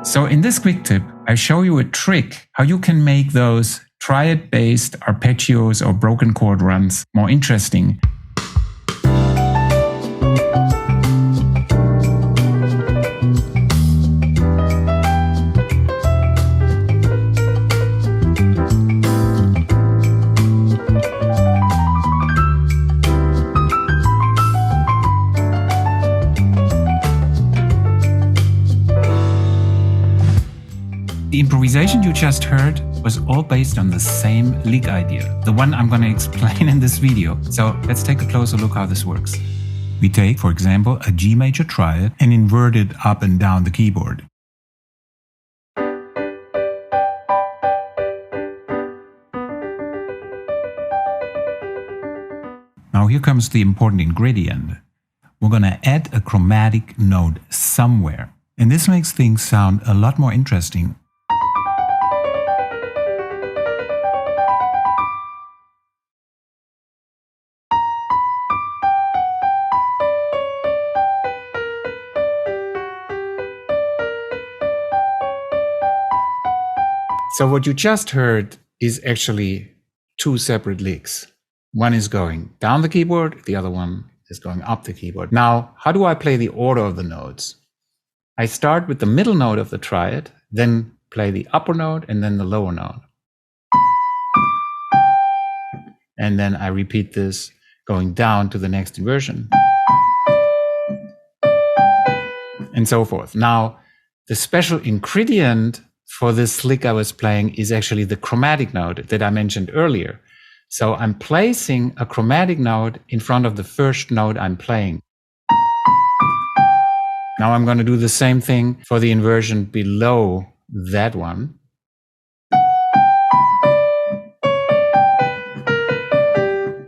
So in this quick tip, I show you a trick how you can make those triad-based arpeggios or broken chord runs more interesting. The improvisation you just heard was all based on the same lick idea, the one I'm going to explain in this video. So let's take a closer look how this works. We take, for example, a G major triad and invert it up and down the keyboard. Now here comes the important ingredient. We're going to add a chromatic note somewhere. And this makes things sound a lot more interesting. So what you just heard is actually two separate licks. One is going down the keyboard, the other one is going up the keyboard. Now, how do I play the order of the notes? I start with the middle note of the triad, then play the upper note and then the lower note. And then I repeat this going down to the next inversion. And so forth. Now, the special ingredient for this lick I was playing is actually the chromatic note that I mentioned earlier. So I'm placing a chromatic note in front of the first note I'm playing. Now I'm going to do the same thing for the inversion below that one.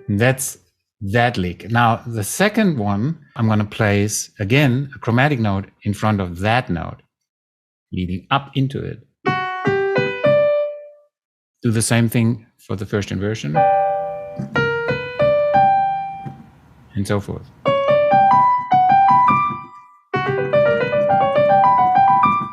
That's that lick. Now the second one, I'm going to place again a chromatic note in front of that note, leading up into it. Do the same thing for the first inversion, and so forth.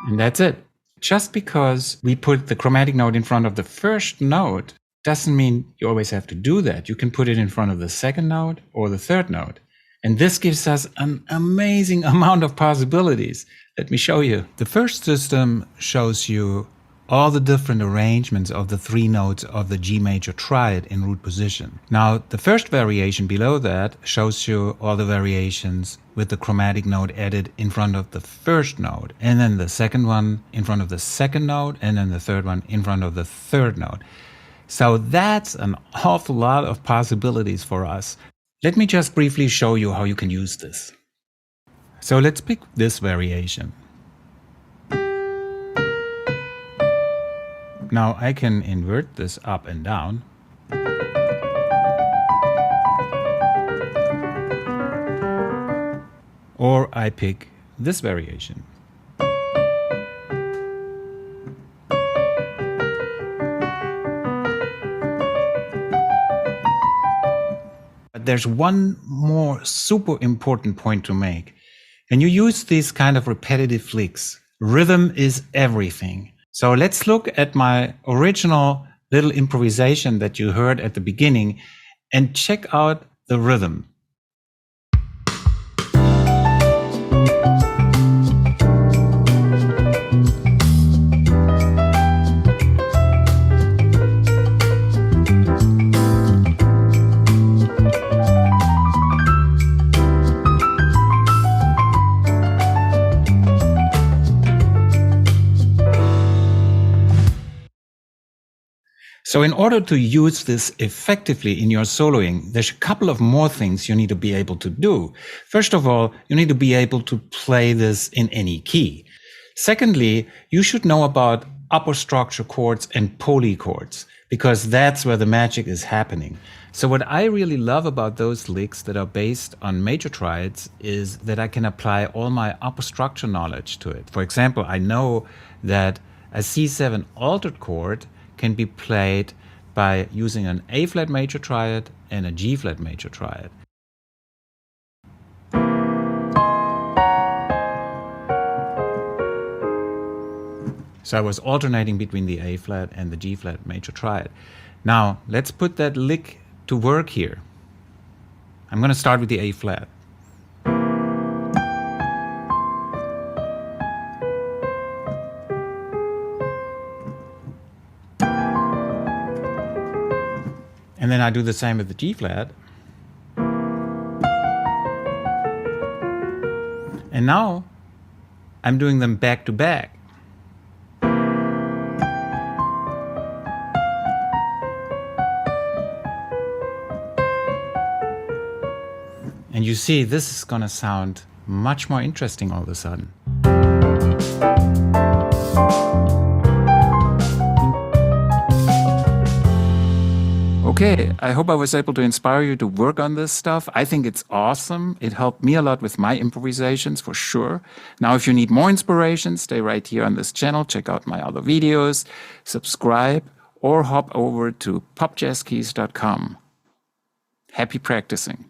And that's it. Just because we put the chromatic note in front of the first note doesn't mean you always have to do that. You can put it in front of the second note or the third note. And this gives us an amazing amount of possibilities. Let me show you. The first system shows you all the different arrangements of the three notes of the G major triad in root position. Now, the first variation below that shows you all the variations with the chromatic note added in front of the first note, and then the second one in front of the second note, and then the third one in front of the third note. So that's an awful lot of possibilities for us. Let me just briefly show you how you can use this. So let's pick this variation. Now I can invert this up and down. Or I pick this variation. But there's one more super important point to make. When you use these kind of repetitive flicks, rhythm is everything. So let's look at my original little improvisation that you heard at the beginning and check out the rhythm. So in order to use this effectively in your soloing, there's a couple of more things you need to be able to do. First of all, you need to be able to play this in any key. Secondly, you should know about upper structure chords and polychords, because that's where the magic is happening. So what I really love about those licks that are based on major triads is that I can apply all my upper structure knowledge to it. For example, I know that a C7 altered chord can be played by using an A flat major triad and a G flat major triad. So I was alternating between the A flat and the G flat major triad. Now let's put that lick to work here. I'm going to start with the A flat. And then I do the same with the G flat. And now I'm doing them back to back. And you see, this is going to sound much more interesting all of a sudden. Okay, I hope I was able to inspire you to work on this stuff. I think it's awesome. It helped me a lot with my improvisations for sure. Now, if you need more inspiration, stay right here on this channel. Check out my other videos, subscribe, or hop over to popjazzkeys.com. Happy practicing.